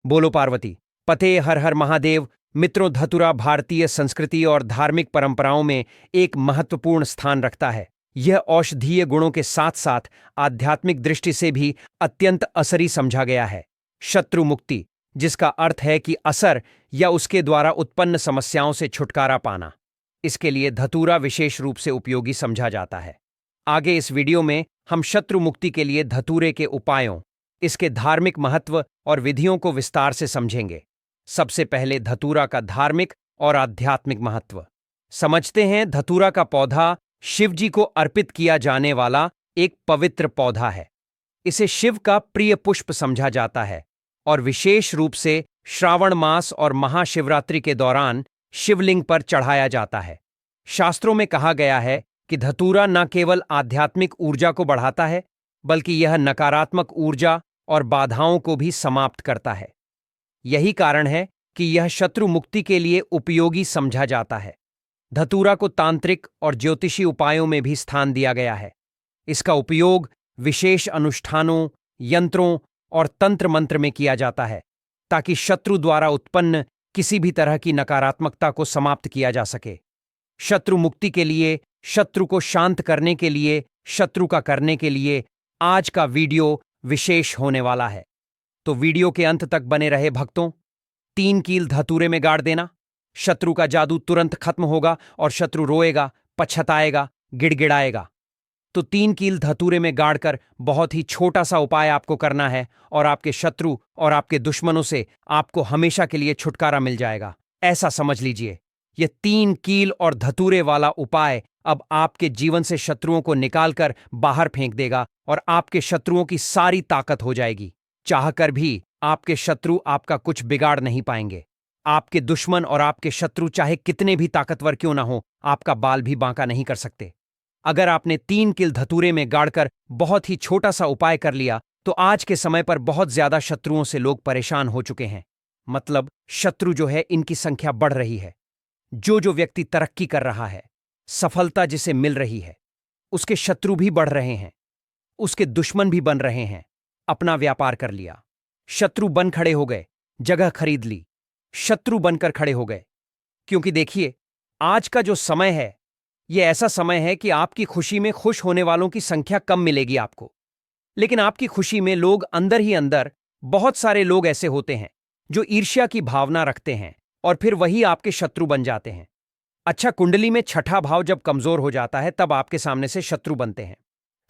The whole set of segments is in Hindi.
बोलो पार्वती। पते हर हर महादेव। मित्रों, धतूरा भारतीय संस्कृति और धार्मिक परंपराओं में एक महत्वपूर्ण स्थान रखता है। यह औषधीय गुणों के साथ साथ आध्यात्मिक दृष्टि से भी अत्यंत असरी समझा गया है। शत्रु मुक्ति, जिसका अर्थ है कि असर या उसके द्वारा उत्पन्न समस्याओं से छुटकारा पाना, इसके लिए धतूरा विशेष रूप से उपयोगी समझा जाता है। आगे इस वीडियो में हम शत्रु मुक्ति के लिए धतूरे के उपायों, इसके धार्मिक महत्व और विधियों को विस्तार से समझेंगे। सबसे पहले धतूरा का धार्मिक और आध्यात्मिक महत्व समझते हैं। धतूरा का पौधा शिव जी को अर्पित किया जाने वाला एक पवित्र पौधा है। इसे शिव का प्रिय पुष्प समझा जाता है और विशेष रूप से श्रावण मास और महाशिवरात्रि के दौरान शिवलिंग पर चढ़ाया जाता है। शास्त्रों में कहा गया है कि धतूरा न केवल आध्यात्मिक ऊर्जा को बढ़ाता है, बल्कि यह नकारात्मक ऊर्जा और बाधाओं को भी समाप्त करता है। यही कारण है कि यह शत्रु मुक्ति के लिए उपयोगी समझा जाता है। धतूरा को तांत्रिक और ज्योतिषी उपायों में भी स्थान दिया गया है। इसका उपयोग विशेष अनुष्ठानों, यंत्रों और तंत्र मंत्र में किया जाता है, ताकि शत्रु द्वारा उत्पन्न किसी भी तरह की नकारात्मकता को समाप्त किया जा सके। शत्रु मुक्ति के लिए, शत्रु को शांत करने के लिए, शत्रु का करने के लिए आज का वीडियो विशेष होने वाला है। तो वीडियो के अंत तक बने रहे भक्तों। 3 कील धतूरे में गाड़ देना। शत्रु का जादू तुरंत खत्म होगा और शत्रु रोएगा, पछताएगा, गिड़गिड़ाएगा। तो 3 कील धतूरे में गाड़कर बहुत ही छोटा सा उपाय आपको करना है और आपके शत्रु और आपके दुश्मनों से आपको हमेशा के लिए छुटकारा मिल जाएगा। ऐसा समझ लीजिए, यह 3 कील और धतूरे वाला उपाय अब आपके जीवन से शत्रुओं को निकालकर बाहर फेंक देगा और आपके शत्रुओं की सारी ताकत हो जाएगी। चाहकर भी आपके शत्रु आपका कुछ बिगाड़ नहीं पाएंगे। आपके दुश्मन और आपके शत्रु चाहे कितने भी ताकतवर क्यों ना हो, आपका बाल भी बांका नहीं कर सकते। अगर आपने 3 कील धतूरे में गाड़कर बहुत ही छोटा सा उपाय कर लिया, तो आज के समय पर बहुत ज्यादा शत्रुओं से लोग परेशान हो चुके हैं। मतलब शत्रु जो है, इनकी संख्या बढ़ रही है। जो व्यक्ति तरक्की कर रहा है, सफलता जिसे मिल रही है, उसके शत्रु भी बढ़ रहे हैं, उसके दुश्मन भी बन रहे हैं। अपना व्यापार कर लिया, शत्रु बन खड़े हो गए। जगह खरीद ली, शत्रु बनकर खड़े हो गए। क्योंकि देखिए, आज का जो समय है, यह ऐसा समय है कि आपकी खुशी में खुश होने वालों की संख्या कम मिलेगी आपको। लेकिन आपकी खुशी में लोग अंदर ही अंदर, बहुत सारे लोग ऐसे होते हैं जो ईर्ष्या की भावना रखते हैं और फिर वही आपके शत्रु बन जाते हैं। अच्छा, कुंडली में छठा भाव जब कमजोर हो जाता है, तब आपके सामने से शत्रु बनते हैं।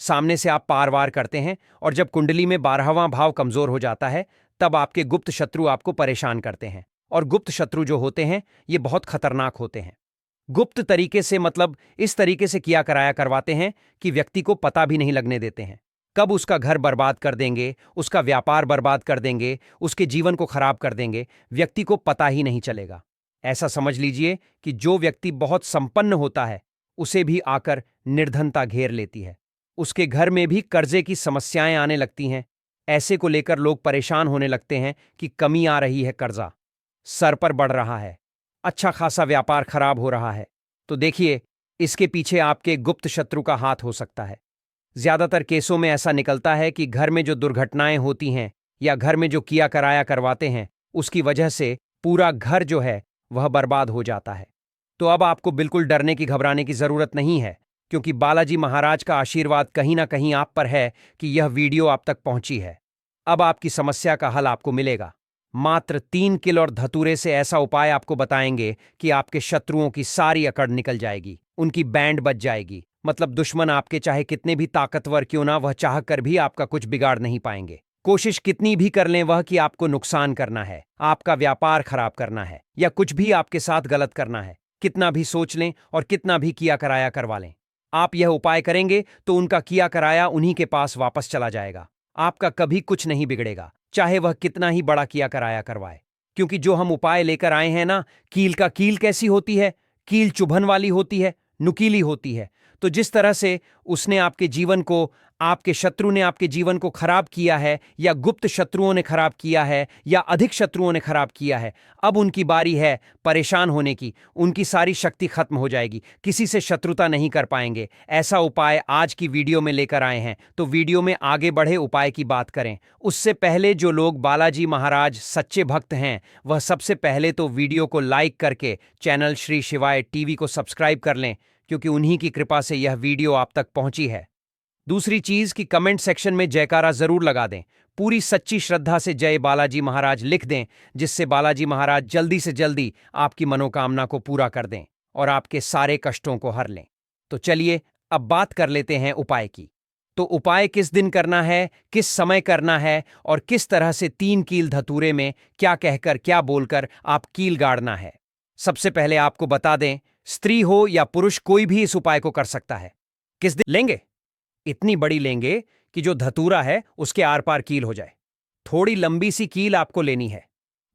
सामने से आप पार वार करते हैं, और जब कुंडली में 12वां भाव कमजोर हो जाता है, तब आपके गुप्त शत्रु आपको परेशान करते हैं। और गुप्त शत्रु जो होते हैं, ये बहुत खतरनाक होते हैं। गुप्त तरीके से, मतलब इस तरीके से किया कराया करवाते हैं कि व्यक्ति को पता भी नहीं लगने देते हैं। कब उसका घर बर्बाद कर देंगे, उसका व्यापार बर्बाद कर देंगे, उसके जीवन को खराब कर देंगे, व्यक्ति को पता ही नहीं चलेगा। ऐसा समझ लीजिए कि जो व्यक्ति बहुत संपन्न होता है, उसे भी आकर निर्धनता घेर लेती है। उसके घर में भी कर्जे की समस्याएं आने लगती हैं। ऐसे को लेकर लोग परेशान होने लगते हैं कि कमी आ रही है, कर्जा सर पर बढ़ रहा है, अच्छा खासा व्यापार खराब हो रहा है। तो देखिए, इसके पीछे आपके गुप्त शत्रु का हाथ हो सकता है। ज्यादातर केसों में ऐसा निकलता है कि घर में जो दुर्घटनाएं होती हैं या घर में जो किया कराया करवाते हैं, उसकी वजह से पूरा घर जो है वह बर्बाद हो जाता है। तो अब आपको बिल्कुल डरने की, घबराने की जरूरत नहीं है, क्योंकि बालाजी महाराज का आशीर्वाद कहीं ना कहीं आप पर है कि यह वीडियो आप तक पहुंची है। अब आपकी समस्या का हल आपको मिलेगा। मात्र 3 कील और धतूरे से ऐसा उपाय आपको बताएंगे कि आपके शत्रुओं की सारी अकड़ निकल जाएगी, उनकी बैंड बज जाएगी। मतलब दुश्मन आपके चाहे कितने भी ताकतवर क्यों ना, वह चाह कर भी आपका कुछ बिगाड़ नहीं पाएंगे। कोशिश कितनी भी कर लें वह कि आपको नुकसान करना है, आपका व्यापार खराब करना है, या कुछ भी आपके साथ गलत करना है, कितना भी सोच लें और कितना भी किया कराया करवा लें, आप यह उपाय करेंगे तो उनका किया कराया उन्हीं के पास वापस चला जाएगा। आपका कभी कुछ नहीं बिगड़ेगा, चाहे वह कितना ही बड़ा किया कराया करवाए। क्योंकि जो हम उपाय लेकर आए हैं ना, कील का कील कैसी होती है, कील चुभन वाली होती है, नुकीली होती है। तो जिस तरह से उसने आपके जीवन को आपके शत्रु ने आपके जीवन को खराब किया है, या गुप्त शत्रुओं ने खराब किया है, या अधिक शत्रुओं ने खराब किया है, अब उनकी बारी है परेशान होने की। उनकी सारी शक्ति खत्म हो जाएगी, किसी से शत्रुता नहीं कर पाएंगे। ऐसा उपाय आज की वीडियो में लेकर आए हैं। तो वीडियो में आगे बढ़े उपाय की बात करें उससे पहले जो लोग बालाजी महाराज सच्चे भक्त हैं, वह सबसे पहले तो वीडियो को लाइक करके चैनल श्री शिवाय टीवी को सब्सक्राइब कर लें, क्योंकि उन्हीं की कृपा से यह वीडियो आप तक पहुंची है। दूसरी चीज कि कमेंट सेक्शन में जयकारा जरूर लगा दें, पूरी सच्ची श्रद्धा से जय बालाजी महाराज लिख दें, जिससे बालाजी महाराज जल्दी से जल्दी आपकी मनोकामना को पूरा कर दें और आपके सारे कष्टों को हर लें। तो चलिए अब बात कर लेते हैं उपाय की। तो उपाय किस दिन करना है, किस समय करना है, और किस तरह से 3 कील धतूरे में क्या कहकर क्या बोलकर आप कील गाड़ना है। सबसे पहले आपको बता दें, स्त्री हो या पुरुष कोई भी इस उपाय को कर सकता है। किस दिन लेंगे? इतनी बड़ी लेंगे कि जो धतूरा है उसके आर पार कील हो जाए। थोड़ी लंबी सी कील आपको लेनी है,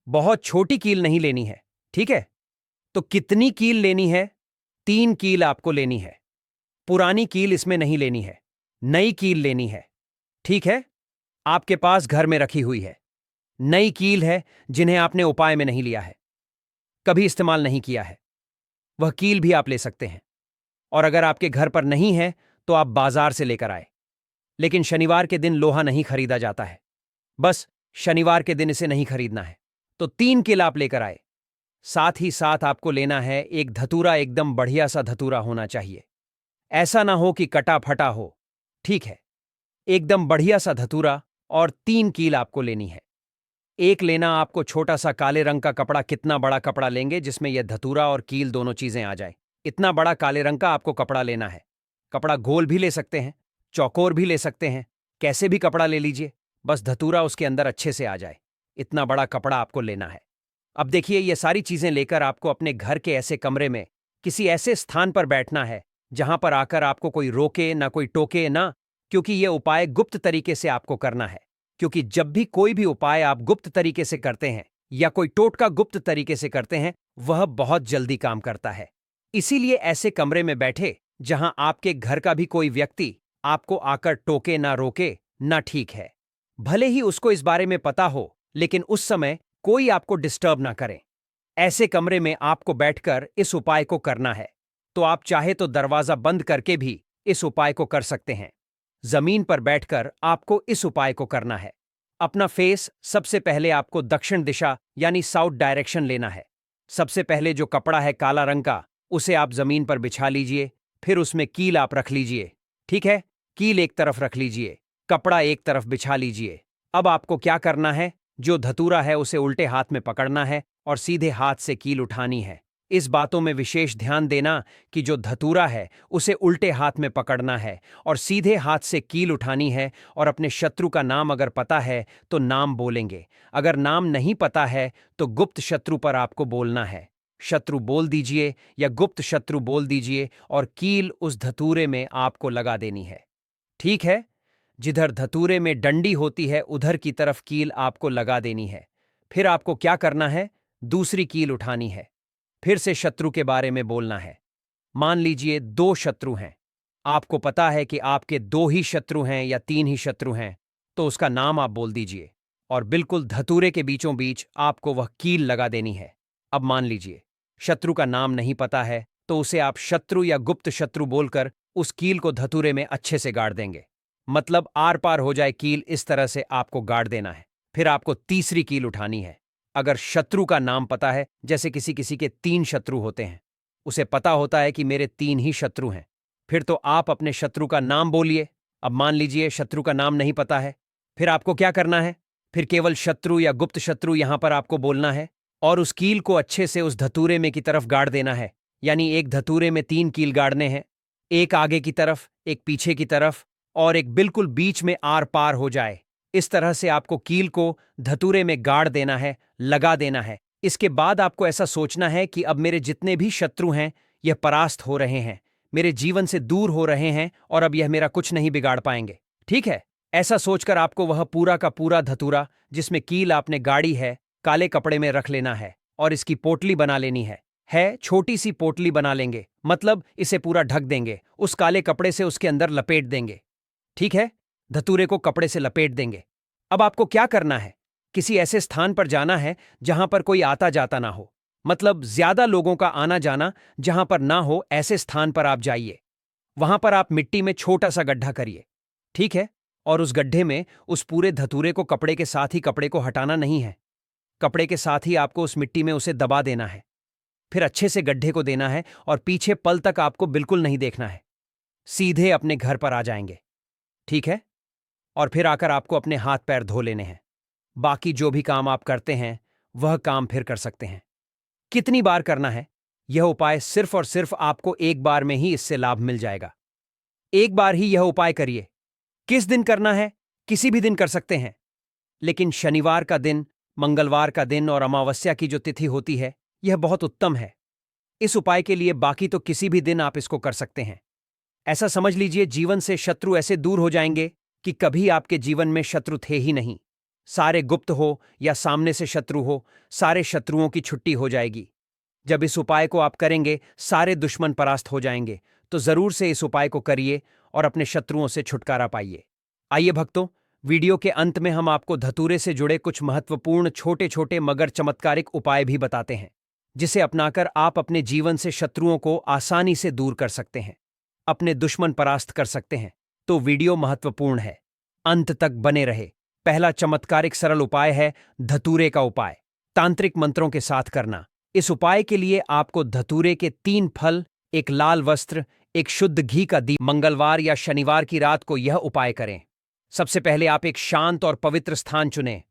बहुत छोटी कील नहीं लेनी है, ठीक है? तो कितनी कील लेनी है? 3 कील आपको लेनी है। पुरानी कील इसमें नहीं लेनी है, नई कील लेनी है, ठीक है? आपके पास घर में रखी हुई है नई कील है, जिन्हें आपने उपाय में नहीं लिया है, कभी इस्तेमाल नहीं किया है, वह कील भी आप ले सकते हैं। और अगर आपके घर पर नहीं है तो आप बाजार से लेकर आए। लेकिन शनिवार के दिन लोहा नहीं खरीदा जाता है, बस शनिवार के दिन इसे नहीं खरीदना है। तो 3 कील आप लेकर आए। साथ ही साथ आपको लेना है एक धतूरा, एकदम बढ़िया सा धतूरा होना चाहिए। ऐसा ना हो कि कटा फटा हो, ठीक है? एकदम बढ़िया सा धतूरा, और 3 कील आपको लेनी है। एक लेना आपको छोटा सा काले रंग का कपड़ा। कितना बड़ा कपड़ा लेंगे जिसमें यह धतूरा और कील दोनों चीजें आ जाए, इतना बड़ा काले रंग का आपको कपड़ा लेना है। कपड़ा गोल भी ले सकते हैं, चौकोर भी ले सकते हैं, कैसे भी कपड़ा ले लीजिए, बस धतूरा उसके अंदर अच्छे से आ जाए, इतना बड़ा कपड़ा आपको लेना है। अब देखिए, ये सारी चीजें लेकर आपको अपने घर के ऐसे कमरे में किसी ऐसे स्थान पर बैठना है जहां पर आकर आपको कोई रोके ना, कोई टोके ना, क्योंकि यह उपाय गुप्त तरीके से आपको करना है। क्योंकि जब भी कोई भी उपाय आप गुप्त तरीके से करते हैं या कोई टोटका गुप्त तरीके से करते हैं, वह बहुत जल्दी काम करता है। इसीलिए ऐसे कमरे में बैठे जहां आपके घर का भी कोई व्यक्ति आपको आकर टोके ना, रोके ना, ठीक है? भले ही उसको इस बारे में पता हो, लेकिन उस समय कोई आपको डिस्टर्ब ना करे। ऐसे कमरे में आपको बैठकर इस उपाय को करना है। तो आप चाहे तो दरवाजा बंद करके भी इस उपाय को कर सकते हैं। जमीन पर बैठकर आपको इस उपाय को करना है। अपना फेस सबसे पहले आपको दक्षिण दिशा यानी साउथ डायरेक्शन लेना है। सबसे पहले जो कपड़ा है काला रंग का, उसे आप जमीन पर बिछा लीजिए। फिर उसमें कील आप रख लीजिए, ठीक है? कील एक तरफ रख लीजिए, कपड़ा एक तरफ बिछा लीजिए। अब आपको क्या करना है, जो धतूरा है उसे उल्टे हाथ में पकड़ना है और सीधे हाथ से कील उठानी है। इस बातों में विशेष ध्यान देना कि जो धतूरा है उसे उल्टे हाथ में पकड़ना है और सीधे हाथ से कील उठानी है। और अपने शत्रु का नाम अगर पता है तो नाम बोलेंगे, अगर नाम नहीं पता है तो गुप्त शत्रु पर आपको बोलना है। शत्रु बोल दीजिए या गुप्त शत्रु बोल दीजिए और कील उस धतूरे में आपको लगा देनी है, ठीक है? जिधर धतूरे में डंडी होती है उधर की तरफ कील आपको लगा देनी है। फिर आपको क्या करना है, दूसरी कील उठानी है, फिर से शत्रु के बारे में बोलना है। मान लीजिए 2 शत्रु हैं, आपको पता है कि आपके 2 ही शत्रु हैं या 3 ही शत्रु हैं, तो उसका नाम आप बोल दीजिए और बिल्कुल धतूरे के बीचों बीच आपको वह कील लगा देनी है। अब मान लीजिए शत्रु का नाम नहीं पता है, तो उसे आप शत्रु या गुप्त शत्रु बोलकर उस कील को धतूरे में अच्छे से गाड़ देंगे, मतलब आर पार हो जाए कील, इस तरह से आपको गाड़ देना है। फिर आपको तीसरी कील उठानी है। अगर शत्रु का नाम पता है, जैसे किसी किसी के 3 शत्रु होते हैं, उसे पता होता है कि मेरे 3 ही शत्रु हैं, फिर तो आप अपने शत्रु का नाम बोलिए। अब मान लीजिए शत्रु का नाम नहीं पता है, फिर आपको क्या करना है, फिर केवल शत्रु या गुप्त शत्रु यहां पर आपको बोलना है और उस कील को अच्छे से उस धतूरे में की तरफ गाड़ देना है। यानी एक धतूरे में 3 कील गाड़ने हैं, एक आगे की तरफ, एक पीछे की तरफ और एक बिल्कुल बीच में आर पार हो जाए। इस तरह से आपको कील को धतूरे में गाड़ देना है, लगा देना है। इसके बाद आपको ऐसा सोचना है कि अब मेरे जितने भी शत्रु हैं यह परास्त हो रहे हैं, मेरे जीवन से दूर हो रहे हैं और अब यह मेरा कुछ नहीं बिगाड़ पाएंगे, ठीक है? ऐसा सोचकर आपको वह पूरा का पूरा धतूरा जिसमें कील आपने गाड़ी है, काले कपड़े में रख लेना है और इसकी पोटली बना लेनी है। छोटी सी पोटली बना लेंगे, मतलब इसे पूरा ढक देंगे, उस काले कपड़े से उसके अंदर लपेट देंगे। ठीक है, धतूरे को कपड़े से लपेट देंगे। अब आपको क्या करना है? किसी ऐसे स्थान पर जाना है जहां पर कोई आता जाता ना हो, मतलब ज्यादा लोगों का आना जाना जहां पर ना हो, ऐसे स्थान पर आप जाइए। वहां पर आप मिट्टी में छोटा सा गड्ढा करिए, ठीक है? और उस गड्ढे में उस पूरे धतूरे को कपड़े के साथ ही, कपड़े को हटाना नहीं है, कपड़े के साथ ही आपको उस मिट्टी में उसे दबा देना है। फिर अच्छे से गड्ढे को देना है और पीछे पल तक आपको बिल्कुल नहीं देखना है। सीधे अपने घर पर आ जाएंगे, ठीक है? और फिर आकर आपको अपने हाथ पैर धो लेने हैं। बाकी जो भी काम आप करते हैं वह काम फिर कर सकते हैं। कितनी बार करना है? यह उपाय सिर्फ और सिर्फ आपको एक बार में ही इससे लाभ मिल जाएगा। एक बार ही यह उपाय करिए। किस दिन करना है? किसी भी दिन कर सकते हैं, लेकिन शनिवार का दिन, मंगलवार का दिन और अमावस्या की जो तिथि होती है, यह बहुत उत्तम है इस उपाय के लिए। बाकी तो किसी भी दिन आप इसको कर सकते हैं। ऐसा समझ लीजिए, जीवन से शत्रु ऐसे दूर हो जाएंगे कि कभी आपके जीवन में शत्रु थे ही नहीं। सारे गुप्त हो या सामने से शत्रु हो, सारे शत्रुओं की छुट्टी हो जाएगी। जब इस उपाय को आप करेंगे, सारे दुश्मन परास्त हो जाएंगे। तो जरूर से इस उपाय को करिए और अपने शत्रुओं से छुटकारा पाइए। आइए भक्तों, वीडियो के अंत में हम आपको धतूरे से जुड़े कुछ महत्वपूर्ण छोटे छोटे मगर चमत्कारिक उपाय भी बताते हैं, जिसे अपनाकर आप अपने जीवन से शत्रुओं को आसानी से दूर कर सकते हैं, अपने दुश्मन परास्त कर सकते हैं। तो वीडियो महत्वपूर्ण है, अंत तक बने रहे। पहला चमत्कारिक सरल उपाय है धतूरे का उपाय, तांत्रिक मंत्रों के साथ करना। इस उपाय के लिए आपको धतूरे के 3 फल, एक लाल वस्त्र, एक शुद्ध घी का दीप, मंगलवार या शनिवार की रात को यह उपाय करें। सबसे पहले आप एक शांत और पवित्र स्थान चुनें।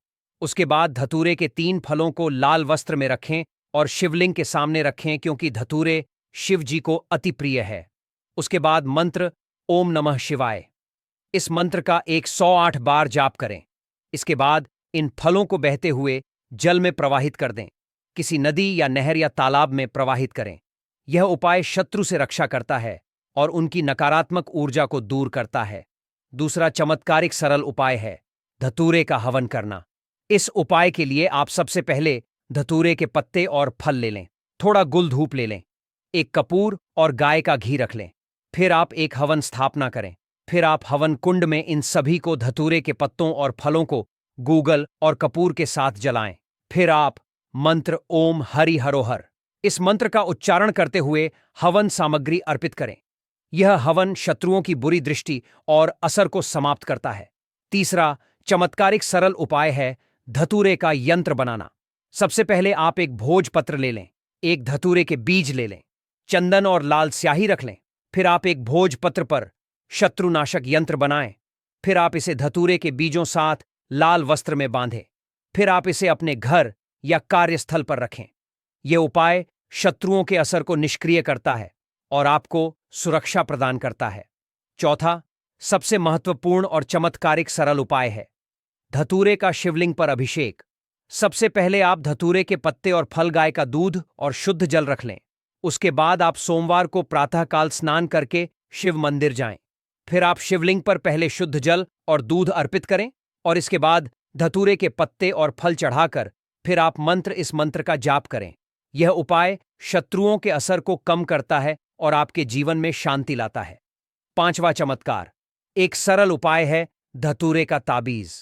उसके बाद धतूरे के 3 फलों को लाल वस्त्र में रखें और शिवलिंग के सामने रखें, क्योंकि धतूरे शिव जी को अति प्रिय है। उसके बाद मंत्र ओम नमः शिवाय, इस मंत्र का 108 बार जाप करें। इसके बाद इन फलों को बहते हुए जल में प्रवाहित कर दें, किसी नदी या नहर या तालाब में प्रवाहित करें। यह उपाय शत्रु से रक्षा करता है और उनकी नकारात्मक ऊर्जा को दूर करता है। दूसरा चमत्कारिक सरल उपाय है धतूरे का हवन करना। इस उपाय के लिए आप सबसे पहले धतूरे के पत्ते और फल ले लें, थोड़ा गुल धूप ले लें, एक कपूर और गाय का घी रख लें। फिर आप एक हवन स्थापना करें। फिर आप हवन कुंड में इन सभी को, धतूरे के पत्तों और फलों को, गूगल और कपूर के साथ जलाएं। फिर आप मंत्र ओम हरि हरोहर, इस मंत्र का उच्चारण करते हुए हवन सामग्री अर्पित करें। यह हवन शत्रुओं की बुरी दृष्टि और असर को समाप्त करता है। तीसरा चमत्कारिक सरल उपाय है धतूरे का यंत्र बनाना। सबसे पहले आप एक भोजपत्र ले लें, एक धतूरे के बीज ले लें, चंदन और लाल स्याही रख लें। फिर आप एक भोजपत्र पर शत्रुनाशक यंत्र बनाएं। फिर आप इसे धतूरे के बीजों साथ लाल वस्त्र में बांधें। फिर आप इसे अपने घर या कार्यस्थल पर रखें। यह उपाय शत्रुओं के असर को निष्क्रिय करता है और आपको सुरक्षा प्रदान करता है। चौथा सबसे महत्वपूर्ण और चमत्कारिक सरल उपाय है धतूरे का शिवलिंग पर अभिषेक। सबसे पहले आप धतूरे के पत्ते और फल, गाय का दूध और शुद्ध जल रख लें। उसके बाद आप सोमवार को प्रातःकाल स्नान करके शिव मंदिर जाएं। फिर आप शिवलिंग पर पहले शुद्ध जल और दूध अर्पित करें और इसके बाद धतूरे के पत्ते और फल चढ़ाकर फिर आप इस मंत्र का जाप करें। यह उपाय शत्रुओं के असर को कम करता है और आपके जीवन में शांति लाता है। पांचवा चमत्कार, एक सरल उपाय है धतूरे का ताबीज।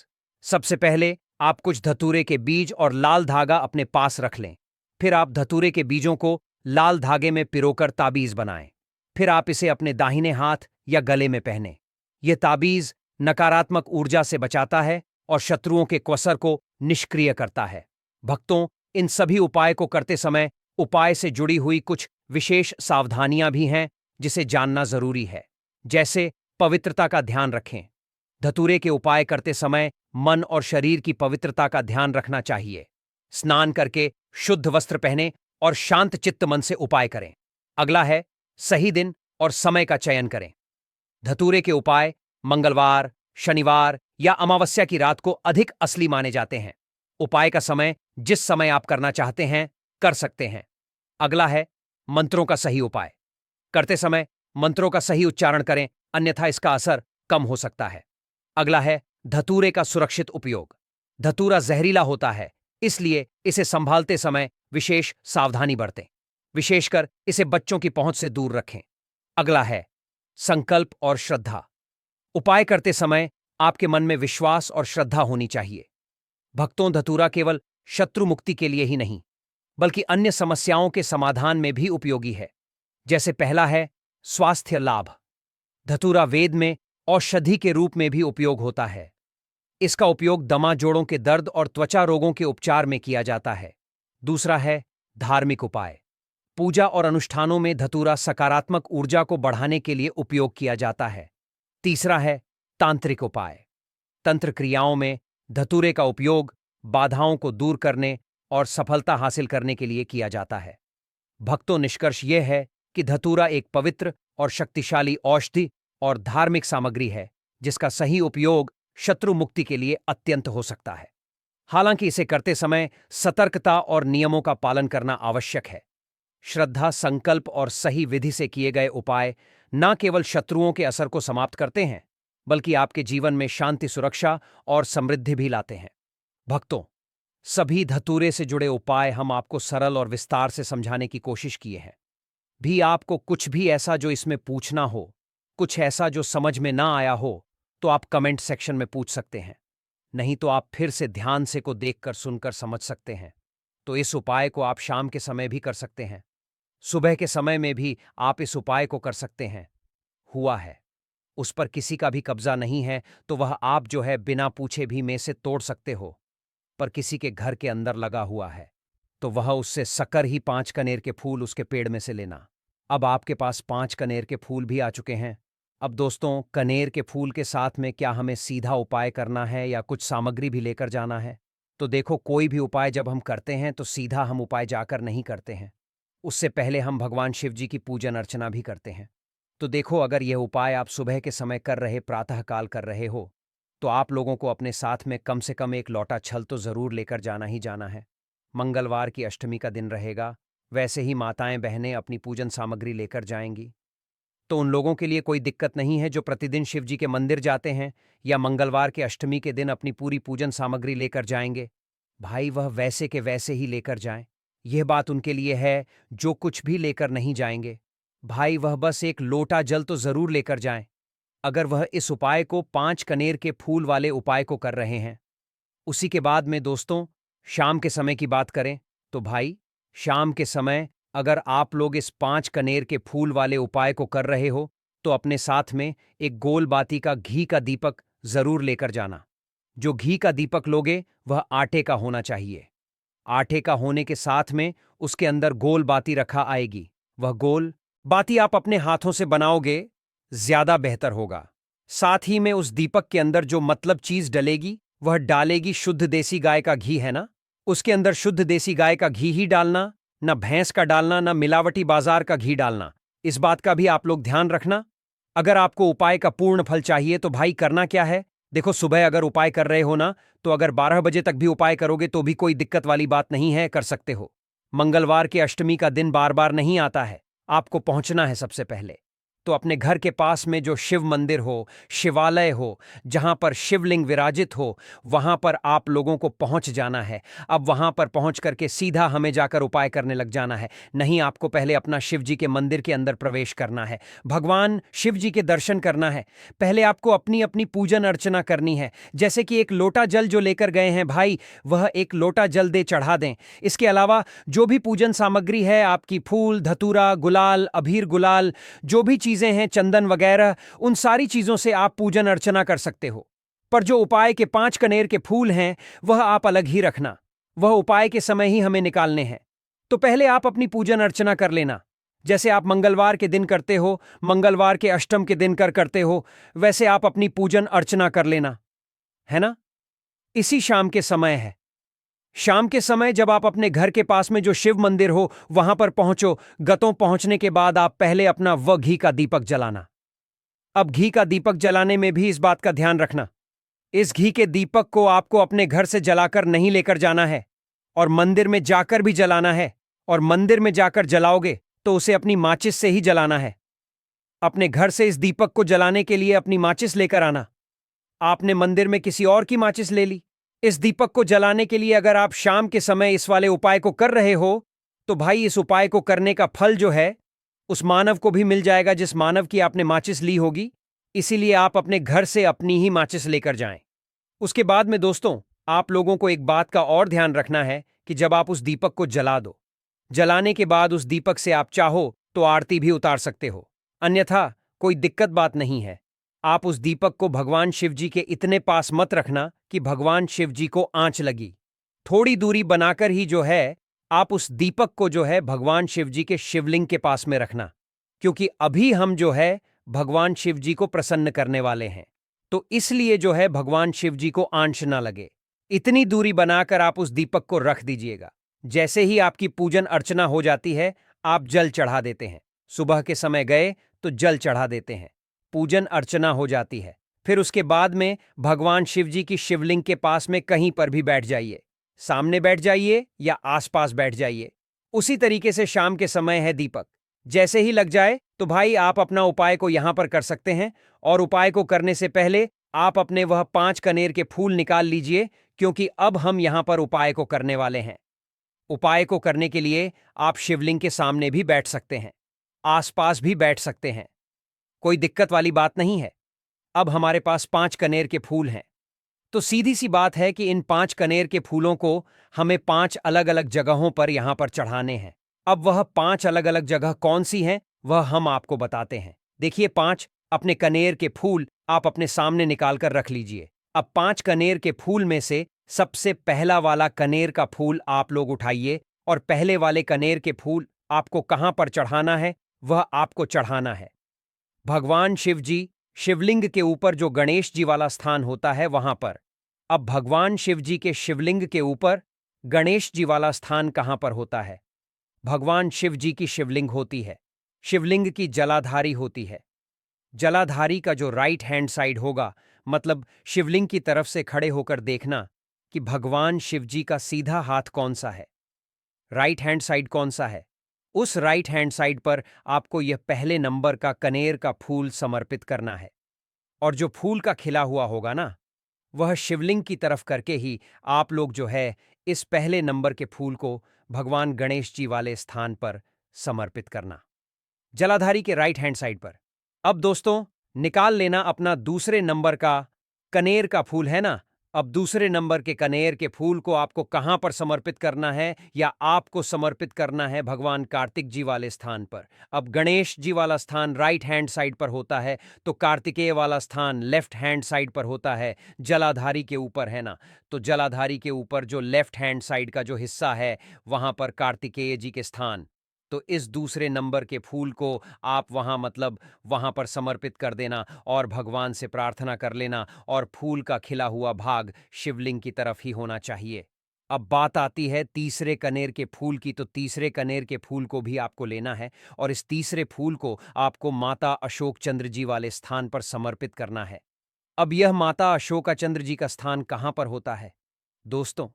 सबसे पहले आप कुछ धतूरे के बीज और लाल धागा अपने पास रख लें। फिर आप धतूरे के बीजों को लाल धागे में पिरोकर ताबीज बनाएं। फिर आप इसे अपने दाहिने हाथ या गले में पहनें। यह ताबीज नकारात्मक ऊर्जा से बचाता है और शत्रुओं के क्वसर को निष्क्रिय करता है। भक्तों, इन सभी उपाय को करते समय उपाय से जुड़ी हुई कुछ विशेष सावधानियां भी हैं जिसे जानना जरूरी है। जैसे पवित्रता का ध्यान रखें। धतूरे के उपाय करते समय मन और शरीर की पवित्रता का ध्यान रखना चाहिए। स्नान करके शुद्ध वस्त्र पहनें और शांत चित्त मन से उपाय करें। अगला है सही दिन और समय का चयन करें। धतूरे के उपाय मंगलवार, शनिवार या अमावस्या की रात को अधिक असली माने जाते हैं। उपाय का समय जिस समय आप करना चाहते हैं कर सकते हैं। अगला है मंत्रों का सही उपाय। करते समय मंत्रों का सही उच्चारण करें, अन्यथा इसका असर कम हो सकता है। अगला है धतूरे का सुरक्षित उपयोग। धतूरा जहरीला होता है, इसलिए इसे संभालते समय विशेष सावधानी बरतें। विशेषकर इसे बच्चों की पहुंच से दूर रखें। अगला है संकल्प और श्रद्धा। उपाय करते समय आपके मन में विश्वास और श्रद्धा होनी चाहिए। भक्तों, धतूरा केवल शत्रु मुक्ति के लिए ही नहीं, बल्कि अन्य समस्याओं के समाधान में भी उपयोगी है। जैसे पहला है स्वास्थ्य लाभ। धतूरा वेद में औषधि के रूप में भी उपयोग होता है। इसका उपयोग दमा, जोड़ों के दर्द और त्वचा रोगों के उपचार में किया जाता है। दूसरा है धार्मिक उपाय। पूजा और अनुष्ठानों में धतूरा सकारात्मक ऊर्जा को बढ़ाने के लिए उपयोग किया जाता है। तीसरा है तांत्रिक उपाय। तंत्र क्रियाओं में धतूरे का उपयोग बाधाओं को दूर करने और सफलता हासिल करने के लिए किया जाता है। भक्तों, निष्कर्ष यह है कि धतूरा एक पवित्र और शक्तिशाली औषधि और धार्मिक सामग्री है, जिसका सही उपयोग शत्रु मुक्ति के लिए अत्यंत हो सकता है। हालांकि इसे करते समय सतर्कता और नियमों का पालन करना आवश्यक है। श्रद्धा, संकल्प और सही विधि से किए गए उपाय न केवल शत्रुओं के असर को समाप्त करते हैं, बल्कि आपके जीवन में शांति, सुरक्षा और समृद्धि भी लाते हैं। भक्तों, सभी धतूरे से जुड़े उपाय हम आपको सरल और विस्तार से समझाने की कोशिश किए हैं। भी आपको कुछ भी ऐसा जो इसमें पूछना हो, कुछ ऐसा जो समझ में ना आया हो, तो आप कमेंट सेक्शन में पूछ सकते हैं। नहीं तो आप फिर से ध्यान से को देखकर, सुनकर समझ सकते हैं। तो इस उपाय को आप शाम के समय भी कर सकते हैं, सुबह के समय में भी आप इस उपाय को कर सकते हैं। हुआ है, उस पर किसी का भी कब्जा नहीं है, तो वह आप जो है बिना पूछे भी में से तोड़ सकते हो। पर किसी के घर के अंदर लगा हुआ है, तो वह उससे सकर ही 5 कनेर के फूल उसके पेड़ में से लेना। अब आपके पास 5 कनेर के फूल भी आ चुके हैं। अब दोस्तों, कनेर के फूल के साथ में क्या हमें सीधा उपाय करना है या कुछ सामग्री भी लेकर जाना है? तो देखो, कोई भी उपाय जब हम करते हैं तो सीधा हम उपाय जाकर नहीं करते हैं। उससे पहले हम भगवान शिव जी की पूजन अर्चना भी करते हैं। तो देखो, अगर यह उपाय आप सुबह के समय कर रहे, प्रातःकाल कर रहे हो, तो आप लोगों को अपने साथ में कम से कम एक लौटा छल तो जरूर लेकर जाना ही जाना है। मंगलवार की अष्टमी का दिन रहेगा, वैसे ही माताएं बहनें अपनी पूजन सामग्री लेकर जाएंगी। तो उन लोगों के लिए कोई दिक्कत नहीं है जो प्रतिदिन शिव जी के मंदिर जाते हैं या मंगलवार के अष्टमी के दिन अपनी पूरी पूजन सामग्री लेकर जाएंगे। भाई, वह वैसे के वैसे ही लेकर जाएं। यह बात उनके लिए है जो कुछ भी लेकर नहीं जाएंगे। भाई, वह बस एक लोटा जल तो जरूर लेकर जाएं, अगर वह इस उपाय को 5 कनेर के फूल वाले उपाय को कर रहे हैं। उसी के बाद में दोस्तों, शाम के समय की बात करें तो भाई, शाम के समय अगर आप लोग इस 5 कनेर के फूल वाले उपाय को कर रहे हो, तो अपने साथ में एक गोल बाती का घी का दीपक जरूर लेकर जाना। जो घी का दीपक लोगे वह आटे का होना चाहिए। आटे का होने के साथ में उसके अंदर गोल बाती रखा आएगी। वह गोल बाती आप अपने हाथों से बनाओगे, ज्यादा बेहतर होगा। साथ ही में उस दीपक के अंदर जो मतलब चीज डलेगी, वह डालेगी शुद्ध देसी गाय का घी, है ना? उसके अंदर शुद्ध देसी गाय का घी ही डालना, न भैंस का डालना, न मिलावटी बाजार का घी डालना। इस बात का भी आप लोग ध्यान रखना। अगर आपको उपाय का पूर्ण फल चाहिए तो भाई करना क्या है, देखो, सुबह अगर उपाय कर रहे हो ना, तो अगर 12 बजे तक भी उपाय करोगे तो भी कोई दिक्कत वाली बात नहीं है, कर सकते हो। मंगलवार के अष्टमी का दिन बार बार नहीं आता है। आपको पहुंचना है सबसे पहले तो अपने घर के पास में जो शिव मंदिर हो, शिवालय हो, जहां पर शिवलिंग विराजित हो, वहां पर आप लोगों को पहुंच जाना है। अब वहां पर पहुंच करके सीधा हमें जाकर उपाय करने लग जाना है। नहीं, आपको पहले अपना शिव जी के मंदिर के अंदर प्रवेश करना है, भगवान शिव जी के दर्शन करना है। पहले आपको अपनी अपनी पूजन अर्चना करनी है। जैसे कि एक लोटा जल जो लेकर गए हैं भाई, वह एक लोटा जल दे चढ़ा दें। इसके अलावा जो भी पूजन सामग्री है आपकी, फूल, धतूरा, गुलाल, अबीर गुलाल, जो भी चीजें हैं, चंदन वगैरह, उन सारी चीजों से आप पूजन अर्चना कर सकते हो। पर जो उपाय के 5 कनेर के फूल हैं, वह आप अलग ही रखना। वह उपाय के समय ही हमें निकालने हैं। तो पहले आप अपनी पूजन अर्चना कर लेना। जैसे आप मंगलवार के दिन करते हो, मंगलवार के अष्टम के दिन करते हो, वैसे आप अपनी पूजन अर्चना कर लेना, है ना? इसी शाम के समय है। शाम के समय जब आप अपने घर के पास में जो शिव मंदिर हो वहां पर पहुंचो, गतों पहुंचने के बाद आप पहले अपना वह घी का दीपक जलाना। अब घी का दीपक जलाने में भी इस बात का ध्यान रखना, इस घी के दीपक को आपको अपने घर से जलाकर नहीं लेकर जाना है और मंदिर में जाकर भी जलाना है। और मंदिर में जाकर जलाओगे तो उसे अपनी माचिस से ही जलाना है। अपने घर से इस दीपक को जलाने के लिए अपनी माचिस लेकर आना। आपने मंदिर में किसी और की माचिस ले ली। इस दीपक को जलाने के लिए अगर आप शाम के समय इस वाले उपाय को कर रहे हो, तो भाई इस उपाय को करने का फल जो है उस मानव को भी मिल जाएगा जिस मानव की आपने माचिस ली होगी। इसीलिए आप अपने घर से अपनी ही माचिस लेकर जाएं। उसके बाद में दोस्तों, आप लोगों को एक बात का और ध्यान रखना है कि जब आप उस दीपक को जला दो, जलाने के बाद उस दीपक से आप चाहो तो आरती भी उतार सकते हो, अन्यथा कोई दिक्कत बात नहीं है। आप उस दीपक को भगवान शिव जी के इतने पास मत रखना कि भगवान शिव जी को आंच लगी। थोड़ी दूरी बनाकर ही जो है, आप उस दीपक को जो है भगवान शिव जी के शिवलिंग के पास में रखना, क्योंकि अभी हम जो है भगवान शिव जी को प्रसन्न करने वाले हैं, तो इसलिए जो है भगवान शिव जी को आंच ना लगे। इतनी दूरी बनाकर आप उस दीपक को रख दीजिएगा। जैसे ही आपकी पूजन अर्चना हो जाती है, आप जल चढ़ा देते हैं। सुबह के समय गए तो जल चढ़ा देते हैं, पूजन अर्चना हो जाती है। फिर उसके बाद में भगवान शिव जी की शिवलिंग के पास में कहीं पर भी बैठ जाइए, सामने बैठ जाइए या आसपास बैठ जाइए। उसी तरीके से शाम के समय है दीपक, जैसे ही लग जाए तो भाई आप अपना उपाय को यहां पर कर सकते हैं। और उपाय को करने से पहले आप अपने वह 5 कनेर के फूल निकाल लीजिए, क्योंकि अब हम यहां पर उपाय को करने वाले हैं। उपाय को करने के लिए आप शिवलिंग के सामने भी बैठ सकते हैं, आसपास भी बैठ सकते हैं, कोई दिक्कत वाली बात नहीं है। अब हमारे पास 5 कनेर के फूल हैं, तो सीधी सी बात है कि इन 5 कनेर के फूलों को हमें 5 अलग अलग जगहों पर यहां पर चढ़ाने हैं। अब वह 5 अलग अलग जगह कौन सी हैं, वह हम आपको बताते हैं। देखिए, 5 अपने कनेर के फूल आप अपने सामने निकाल कर रख लीजिए। अब 5 कनेर के फूल में से सबसे पहला वाला कनेर का फूल आप लोग उठाइए, और पहले वाले कनेर के फूल आपको कहां पर चढ़ाना है, वह आपको चढ़ाना है भगवान शिव जी शिवलिंग के ऊपर, जो गणेश जी वाला स्थान होता है वहां पर। अब भगवान शिव जी के शिवलिंग के ऊपर गणेश जी वाला स्थान कहां पर होता है? भगवान शिव जी की शिवलिंग होती है, शिवलिंग की जलाधारी होती है। जलाधारी का जो राइट हैंड साइड होगा, मतलब शिवलिंग की तरफ से खड़े होकर देखना कि भगवान शिव जी का सीधा हाथ कौन सा है, राइट हैंड साइड कौन सा है। उस राइट हैंड साइड पर आपको यह पहले नंबर का कनेर का फूल समर्पित करना है, और जो फूल का खिला हुआ होगा ना, वह शिवलिंग की तरफ करके ही आप लोग जो है इस पहले नंबर के फूल को भगवान गणेश जी वाले स्थान पर समर्पित करना, जलाधारी के राइट हैंड साइड पर। अब दोस्तों, निकाल लेना अपना दूसरे नंबर का कनेर का फूल है ना। अब दूसरे नंबर के कनेर के फूल को आपको कहां पर समर्पित करना है, या आपको समर्पित करना है भगवान कार्तिक जी वाले स्थान पर। अब गणेश जी वाला स्थान राइट हैंड साइड पर होता है, तो कार्तिकेय वाला स्थान लेफ्ट हैंड साइड पर होता है, जलाधारी के ऊपर है ना। तो जलाधारी के ऊपर जो लेफ्ट हैंड साइड का जो हिस्सा है, वहां पर कार्तिकेय जी के स्थान। तो इस दूसरे नंबर के फूल को आप वहां, मतलब वहां पर समर्पित कर देना, और भगवान से प्रार्थना कर लेना, और फूल का खिला हुआ भाग शिवलिंग की तरफ ही होना चाहिए। अब बात आती है तीसरे कनेर के फूल की, तो तीसरे कनेर के फूल को भी आपको लेना है, और इस तीसरे फूल को आपको माता अशोक चंद्र जी वाले स्थान पर समर्पित करना है। अब यह माता अशोका चंद्र जी का स्थान कहां पर होता है दोस्तों?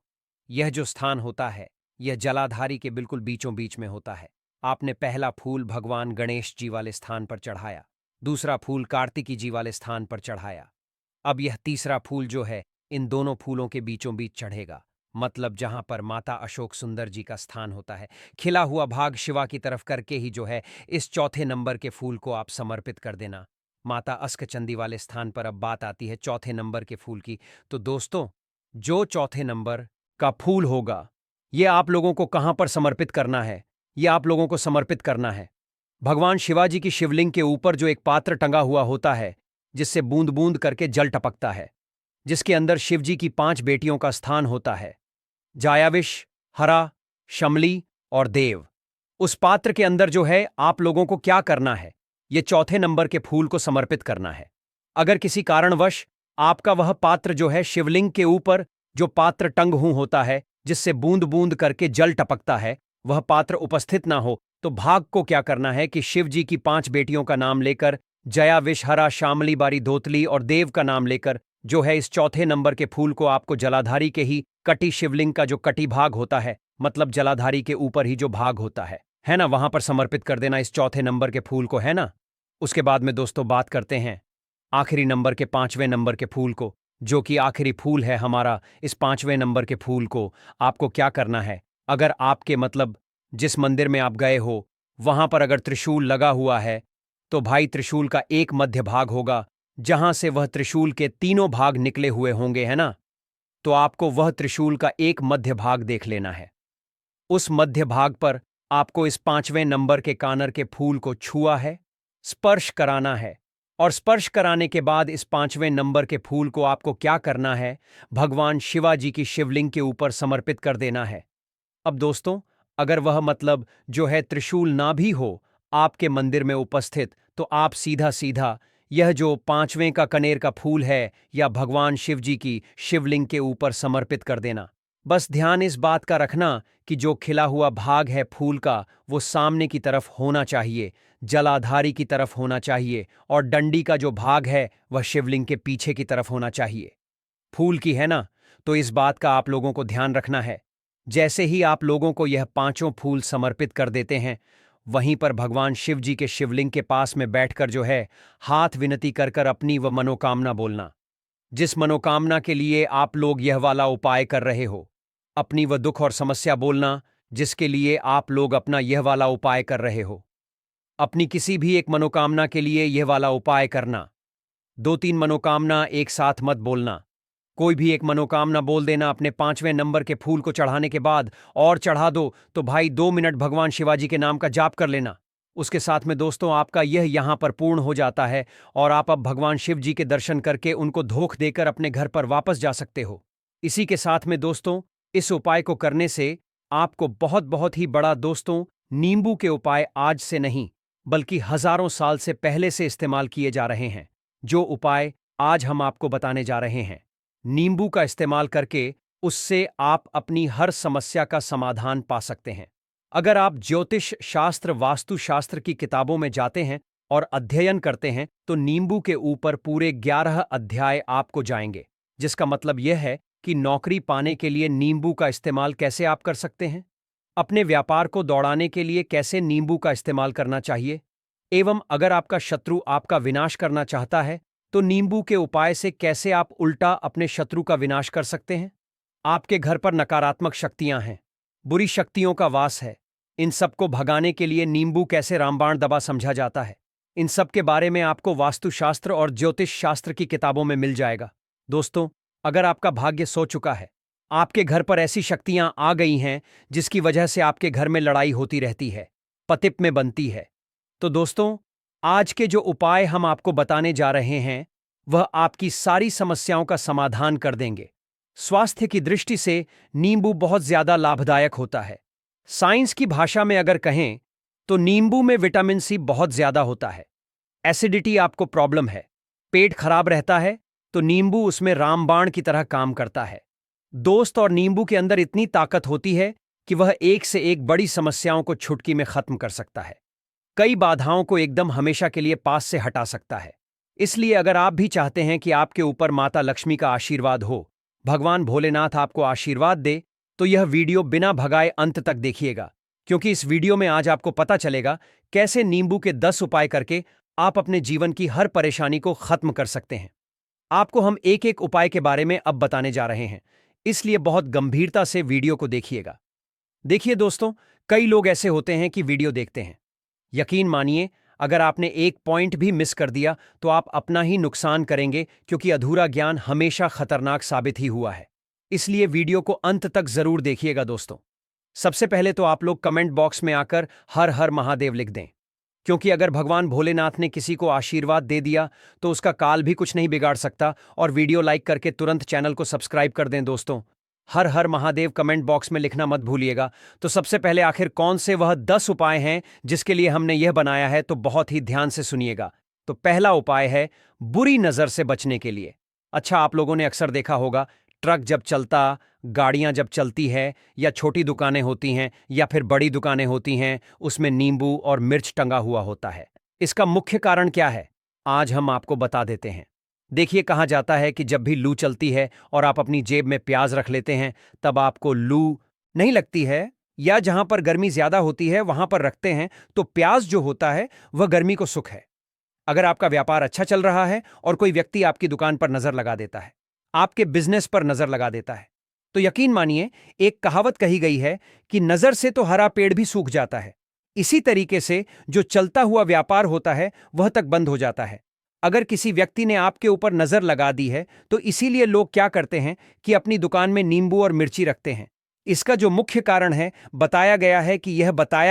यह जो स्थान होता है, यह जलाधारी के बिल्कुल बीचों बीच में होता है। आपने पहला फूल भगवान गणेश जी वाले स्थान पर चढ़ाया, दूसरा फूल कार्तिकी जी वाले स्थान पर चढ़ाया। अब यह तीसरा फूल जो है इन दोनों फूलों के बीचों बीच चढ़ेगा, मतलब जहां पर माता अशोक सुंदर जी का स्थान होता है। खिला हुआ भाग शिवा की तरफ करके ही जो है इस चौथे नंबर के फूल को आप समर्पित कर देना माता अस्कचंदी वाले स्थान पर। अब बात आती है चौथे नंबर के फूल की। तो दोस्तों, जो चौथे नंबर का फूल होगा, ये आप लोगों को कहां पर समर्पित करना है? ये आप लोगों को समर्पित करना है भगवान शिवाजी की शिवलिंग के ऊपर, जो एक पात्र टंगा हुआ होता है जिससे बूंद बूंद करके जल टपकता है, जिसके अंदर शिवजी की 5 बेटियों का स्थान होता है, जायाविश, हरा, शमली और देव। उस पात्र के अंदर जो है आप लोगों को क्या करना है? ये चौथे नंबर के फूल को समर्पित करना है। अगर किसी कारणवश आपका वह पात्र जो है शिवलिंग के ऊपर जो पात्र टंग हुआ होता है जिससे बूंद बूंद करके जल टपकता है, वह पात्र उपस्थित ना हो, तो भाग को क्या करना है कि शिव जी की 5 बेटियों का नाम लेकर, जया, विषहरा, शामली, बारी, धोतली और देव का नाम लेकर जो है इस चौथे नंबर के फूल को आपको जलाधारी के ही कटी शिवलिंग का जो कटी भाग होता है, मतलब जलाधारी के ऊपर ही जो भाग होता है ना, वहां पर समर्पित कर देना इस चौथे नंबर के फूल को, है ना। उसके बाद में दोस्तों बात करते हैं आखिरी नंबर के 5वें नंबर के फूल को, जो कि आखिरी फूल है हमारा। इस 5वें नंबर के फूल को आपको क्या करना है? अगर आपके, मतलब जिस मंदिर में आप गए हो, वहां पर अगर त्रिशूल लगा हुआ है, तो भाई त्रिशूल का एक मध्य भाग होगा जहां से वह त्रिशूल के तीनों भाग निकले हुए होंगे, है ना? तो आपको वह त्रिशूल का एक मध्य भाग देख लेना है। उस मध्य भाग पर आपको इस 5वें नंबर के कानर के फूल को छुआ है, स्पर्श कराना है। और स्पर्श कराने के बाद इस 5वें नंबर के फूल को आपको क्या करना है? भगवान शिवाजी की शिवलिंग के ऊपर समर्पित कर देना है। अब दोस्तों, अगर वह मतलब जो है त्रिशूल ना भी हो आपके मंदिर में उपस्थित, तो आप सीधा सीधा यह जो 5वें का कनेर का फूल है या भगवान शिव जी की शिवलिंग के ऊपर समर्पित कर देना। बस ध्यान इस बात का रखना कि जो खिला हुआ भाग है फूल का, वो सामने की तरफ होना चाहिए, जलाधारी की तरफ होना चाहिए, और डंडी का जो भाग है वह शिवलिंग के पीछे की तरफ होना चाहिए। फूल की है ना? तो इस बात का आप लोगों को ध्यान रखना है। जैसे ही आप लोगों को यह पांचों फूल समर्पित कर देते हैं, वहीं पर भगवान शिव जी के शिवलिंग के पास में बैठकर जो है, हाथ विनती कर कर अपनी वह मनोकामना बोलना, जिस मनोकामना के लिए आप लोग यह वाला उपाय कर रहे हो। अपनी वह दुख और समस्या बोलना जिसके लिए आप लोग अपना यह वाला उपाय कर रहे हो। अपनी किसी भी एक मनोकामना के लिए यह वाला उपाय करना। 2-3 मनोकामना एक साथ मत बोलना। कोई भी एक मनोकामना बोल देना अपने 5वें नंबर के फूल को चढ़ाने के बाद, और चढ़ा दो तो भाई 2 मिनट भगवान शिवाजी के नाम का जाप कर लेना। उसके साथ में दोस्तों आपका यह यहां पर पूर्ण हो जाता है और आप अब भगवान शिव जी के दर्शन करके उनको धोख देकर अपने घर पर वापस जा सकते हो। इसी के साथ में दोस्तों, इस उपाय को करने से आपको बहुत बहुत ही बड़ा दोस्तों, नींबू के उपाय आज से नहीं बल्कि हजारों साल से पहले से इस्तेमाल किए जा रहे हैं। जो उपाय आज हम आपको बताने जा रहे हैं, नींबू का इस्तेमाल करके उससे आप अपनी हर समस्या का समाधान पा सकते हैं। अगर आप ज्योतिष शास्त्र, वास्तु शास्त्र की किताबों में जाते हैं और अध्ययन करते हैं, तो नींबू के ऊपर पूरे 11 अध्याय आपको जाएंगे, जिसका मतलब यह है कि नौकरी पाने के लिए नींबू का इस्तेमाल कैसे आप कर सकते हैं, अपने व्यापार को दौड़ाने के लिए कैसे नींबू का इस्तेमाल करना चाहिए, एवं अगर आपका शत्रु आपका विनाश करना चाहता है तो नींबू के उपाय से कैसे आप उल्टा अपने शत्रु का विनाश कर सकते हैं। आपके घर पर नकारात्मक शक्तियां हैं, बुरी शक्तियों का वास है, इन सबको भगाने के लिए नींबू कैसे रामबाण दवा समझा जाता है, इन सब के बारे में आपको वास्तुशास्त्र और ज्योतिष शास्त्र की किताबों में मिल जाएगा। दोस्तों, अगर आपका भाग्य सो चुका है, आपके घर पर ऐसी शक्तियां आ गई हैं जिसकी वजह से आपके घर में लड़ाई होती रहती है, पतित में बनती है, तो दोस्तों, आज के जो उपाय हम आपको बताने जा रहे हैं वह आपकी सारी समस्याओं का समाधान कर देंगे। स्वास्थ्य की दृष्टि से नींबू बहुत ज्यादा लाभदायक होता है। साइंस की भाषा में अगर कहें तो नींबू में विटामिन सी बहुत ज्यादा होता है। एसिडिटी आपको प्रॉब्लम है, पेट खराब रहता है, तो नींबू उसमें रामबाण की तरह काम करता है दोस्त। और नींबू के अंदर इतनी ताकत होती है कि वह एक से एक बड़ी समस्याओं को चुटकी में खत्म कर सकता है, कई बाधाओं को एकदम हमेशा के लिए पास से हटा सकता है। इसलिए अगर आप भी चाहते हैं कि आपके ऊपर माता लक्ष्मी का आशीर्वाद हो, भगवान भोलेनाथ आपको आशीर्वाद दे, तो यह वीडियो बिना भगाए अंत तक देखिएगा, क्योंकि इस वीडियो में आज आपको पता चलेगा कैसे नींबू के 10 उपाय करके आप अपने जीवन की हर परेशानी को खत्म कर सकते हैं। आपको हम एक एक उपाय के बारे में अब बताने जा रहे हैं, इसलिए बहुत गंभीरता से वीडियो को देखिएगा। देखिए दोस्तों, कई लोग ऐसे होते हैं कि वीडियो देखते हैं, यकीन मानिए अगर आपने एक पॉइंट भी मिस कर दिया तो आप अपना ही नुकसान करेंगे, क्योंकि अधूरा ज्ञान हमेशा खतरनाक साबित ही हुआ है। इसलिए वीडियो को अंत तक जरूर देखिएगा दोस्तों। सबसे पहले तो आप लोग कमेंट बॉक्स में आकर हर हर महादेव लिख दें, क्योंकि अगर भगवान भोलेनाथ ने किसी को आशीर्वाद दे दिया तो उसका काल भी कुछ नहीं बिगाड़ सकता। और वीडियो लाइक करके तुरंत चैनल को सब्सक्राइब कर दें दोस्तों। हर हर महादेव कमेंट बॉक्स में लिखना मत भूलिएगा। तो सबसे पहले आखिर कौन से वह 10 उपाय हैं जिसके लिए हमने यह बनाया है, तो बहुत ही ध्यान से सुनिएगा। तो पहला उपाय है बुरी नजर से बचने के लिए। अच्छा, आप लोगों ने अक्सर देखा होगा, ट्रक जब चलता, गाड़ियां जब चलती है, या छोटी दुकानें होती हैं या फिर बड़ी दुकानें होती हैं, उसमें नींबू और मिर्च टंगा हुआ होता है। इसका मुख्य कारण क्या है, आज हम आपको बता देते हैं। देखिए, कहा जाता है कि जब भी लू चलती है और आप अपनी जेब में प्याज रख लेते हैं, तब आपको लू नहीं लगती है, या जहां पर गर्मी ज्यादा होती है वहां पर रखते हैं, तो प्याज जो होता है वह गर्मी को सुख है। अगर आपका व्यापार अच्छा चल रहा है और कोई व्यक्ति आपकी दुकान पर नजर लगा देता है, आपके बिजनेस पर नजर लगा देता है, तो यकीन मानिए, एक कहावत कही गई है कि नजर से तो हरा पेड़ भी सूख जाता है, इसी तरीके से जो चलता हुआ व्यापार होता है वह तक बंद हो जाता है। अगर किसी व्यक्ति ने आपके ऊपर नजर लगा दी है तो इसीलिए लोग क्या करते हैं कि अपनी दुकान में नींबू और मिर्ची रखते हैं। इसका जो मुख्य कारण है, बताया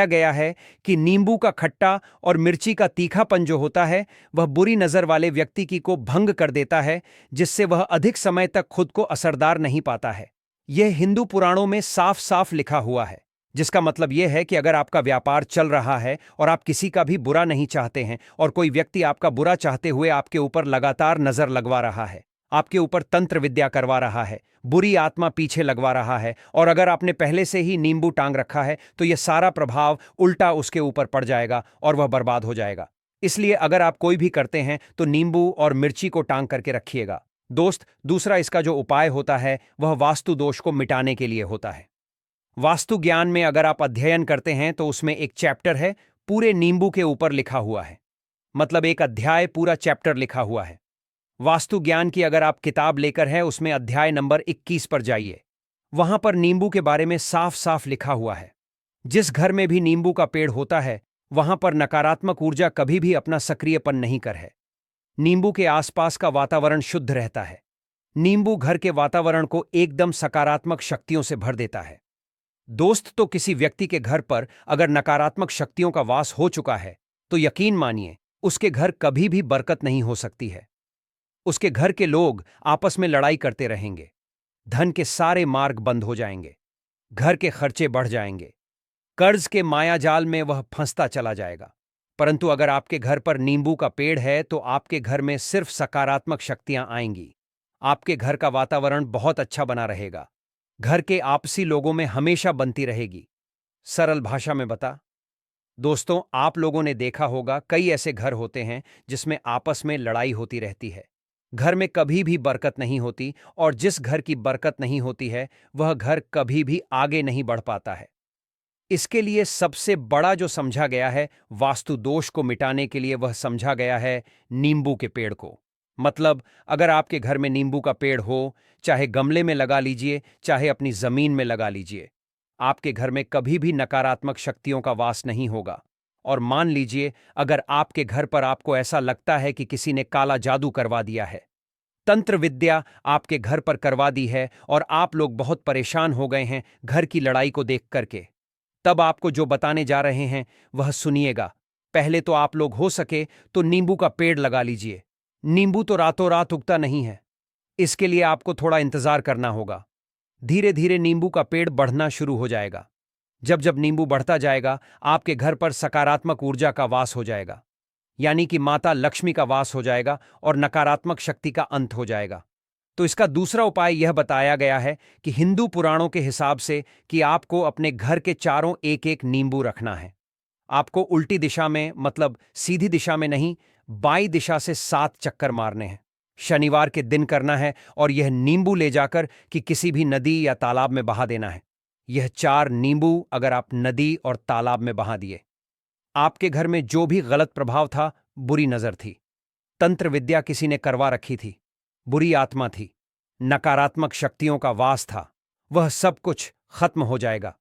गया है कि नींबू का खट्टा और मिर्ची का तीखापन जो होता है वह बुरी नजर वाले व्यक्ति की को भंग कर देता है, जिससे वह अधिक समय तक खुद को असरदार नहीं पाता है। यह हिंदू पुराणों में साफ साफ लिखा हुआ है, जिसका मतलब यह है कि अगर आपका व्यापार चल रहा है और आप किसी का भी बुरा नहीं चाहते हैं और कोई व्यक्ति आपका बुरा चाहते हुए आपके ऊपर लगातार नजर लगवा रहा है, आपके ऊपर तंत्र विद्या करवा रहा है, बुरी आत्मा पीछे लगवा रहा है, और अगर आपने पहले से ही नींबू टांग रखा है तो यह सारा प्रभाव उल्टा उसके ऊपर पड़ जाएगा और वह बर्बाद हो जाएगा। इसलिए अगर आप कोई भी करते हैं तो नींबू और मिर्ची को टांग करके रखिएगा। दोस्त, दूसरा इसका जो उपाय होता है वह वास्तु दोष को मिटाने के लिए होता है। वास्तु ज्ञान में अगर आप अध्ययन करते हैं तो उसमें एक चैप्टर है, पूरे नींबू के ऊपर लिखा हुआ है, मतलब एक अध्याय पूरा चैप्टर लिखा हुआ है। वास्तु ज्ञान की अगर आप किताब लेकर हैं, उसमें अध्याय नंबर 21 पर जाइए। वहां पर नींबू के बारे में साफ साफ लिखा हुआ है। जिस घर में भी नींबू का पेड़ होता है वहां पर नकारात्मक ऊर्जा कभी भी अपना सक्रियपन नहीं कर है। नींबू के आसपास का वातावरण शुद्ध रहता है। नींबू घर के वातावरण को एकदम सकारात्मक शक्तियों से भर देता है। दोस्त, तो किसी व्यक्ति के घर पर अगर नकारात्मक शक्तियों का वास हो चुका है तो यकीन मानिए उसके घर कभी भी बरकत नहीं हो सकती है। उसके घर के लोग आपस में लड़ाई करते रहेंगे, धन के सारे मार्ग बंद हो जाएंगे, घर के खर्चे बढ़ जाएंगे, कर्ज के मायाजाल में वह फंसता चला जाएगा। परंतु अगर आपके घर पर नींबू का पेड़ है तो आपके घर में सिर्फ सकारात्मक शक्तियां आएंगी। आपके घर का वातावरण बहुत अच्छा बना रहेगा। घर के आपसी लोगों में हमेशा बनती रहेगी। सरल भाषा में बता दोस्तों, आप लोगों ने देखा होगा कई ऐसे घर होते हैं जिसमें आपस में लड़ाई होती रहती है। घर में कभी भी बरकत नहीं होती, और जिस घर की बरकत नहीं होती है वह घर कभी भी आगे नहीं बढ़ पाता है। इसके लिए सबसे बड़ा जो समझा गया है वास्तु दोष को मिटाने के लिए, वह समझा गया है नींबू के पेड़ को। मतलब अगर आपके घर में नींबू का पेड़ हो, चाहे गमले में लगा लीजिए चाहे अपनी जमीन में लगा लीजिए, आपके घर में कभी भी नकारात्मक शक्तियों का वास नहीं होगा। और मान लीजिए अगर आपके घर पर आपको ऐसा लगता है कि किसी ने काला जादू करवा दिया है, तंत्र विद्या आपके घर पर करवा दी है और आप लोग बहुत परेशान हो गए हैं घर की लड़ाई को देख करके, तब आपको जो बताने जा रहे हैं वह सुनिएगा। पहले तो आप लोग हो सके तो नींबू का पेड़ लगा लीजिए। नींबू तो रातों रात उगता नहीं है, इसके लिए आपको थोड़ा इंतजार करना होगा। धीरे धीरे नींबू का पेड़ बढ़ना शुरू हो जाएगा। जब जब नींबू बढ़ता जाएगा आपके घर पर सकारात्मक ऊर्जा का वास हो जाएगा, यानी कि माता लक्ष्मी का वास हो जाएगा और नकारात्मक शक्ति का अंत हो जाएगा। तो इसका दूसरा उपाय यह बताया गया है कि हिंदू पुराणों के हिसाब से कि आपको अपने घर के चारों एक एक नींबू रखना है। आपको उल्टी दिशा में, मतलब सीधी दिशा में नहीं, बाईं दिशा से 7 चक्कर मारने हैं। शनिवार के दिन करना है और यह नींबू ले जाकर कि किसी भी नदी या तालाब में बहा देना है। यह 4 नींबू अगर आप नदी और तालाब में बहा दिए, आपके घर में जो भी गलत प्रभाव था, बुरी नजर थी, तंत्र विद्या किसी ने करवा रखी थी, बुरी आत्मा थी, नकारात्मक शक्तियों का वास था, वह सब कुछ खत्म हो जाएगा।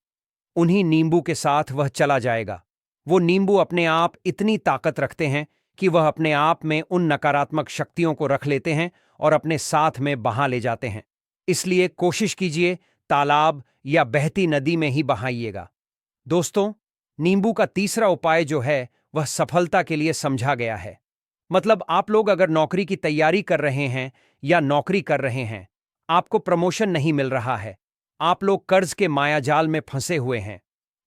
उन्हीं नींबू के साथ वह चला जाएगा। वो नींबू अपने आप इतनी ताकत रखते हैं कि वह अपने आप में उन नकारात्मक शक्तियों को रख लेते हैं और अपने साथ में बहा ले जाते हैं। इसलिए कोशिश कीजिए तालाब या बहती नदी में ही बहाइएगा। दोस्तों, नींबू का तीसरा उपाय जो है वह सफलता के लिए समझा गया है। मतलब आप लोग अगर नौकरी की तैयारी कर रहे हैं या नौकरी कर रहे हैं, आपको प्रमोशन नहीं मिल रहा है, आप लोग कर्ज के मायाजाल में फंसे हुए हैं,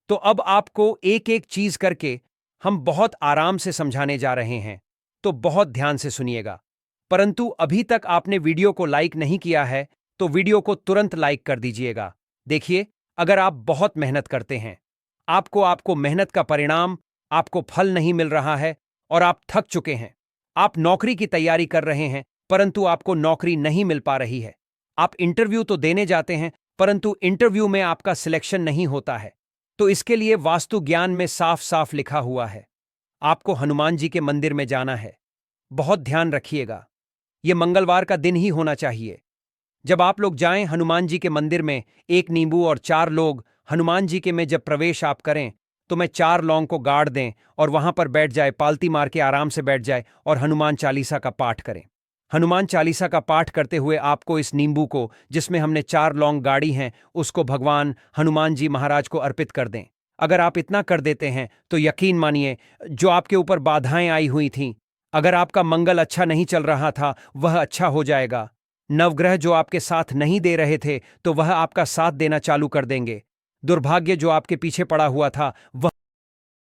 तो अब आपको एक एक चीज करके हम बहुत आराम से समझाने जा रहे हैं, तो बहुत ध्यान से सुनिएगा। परंतु अभी तक आपने वीडियो को लाइक नहीं किया है तो वीडियो को तुरंत लाइक कर दीजिएगा। देखिए, अगर आप बहुत मेहनत करते हैं, आपको मेहनत का परिणाम, आपको फल नहीं मिल रहा है और आप थक चुके हैं, आप नौकरी की तैयारी कर रहे हैं परंतु आपको नौकरी नहीं मिल पा रही है, आप इंटरव्यू तो देने जाते हैं परंतु इंटरव्यू में आपका सिलेक्शन नहीं होता है, तो इसके लिए वास्तु ज्ञान में साफ साफ लिखा हुआ है, आपको हनुमान जी के मंदिर में जाना है। बहुत ध्यान रखिएगा, यह मंगलवार का दिन ही होना चाहिए। जब आप लोग जाएं हनुमान जी के मंदिर में, 1 नींबू और 4 लोग हनुमान जी के में जब प्रवेश आप करें, तो मैं 4 लौंग को गाड़ दें और वहां पर बैठ जाए, पालती मार के आराम से बैठ जाए और हनुमान चालीसा का पाठ करें। हनुमान चालीसा का पाठ करते हुए आपको इस नींबू को, जिसमें हमने 4 लौंग गाड़ी हैं, उसको भगवान हनुमान जी महाराज को अर्पित कर दें। अगर आप इतना कर देते हैं तो यकीन मानिए, जो आपके ऊपर बाधाएं आई हुई थीं, अगर आपका मंगल अच्छा नहीं चल रहा था, वह अच्छा हो जाएगा। नवग्रह जो आपके साथ नहीं दे रहे थे, तो वह आपका साथ देना चालू कर देंगे। दुर्भाग्य जो आपके पीछे पड़ा हुआ था, वह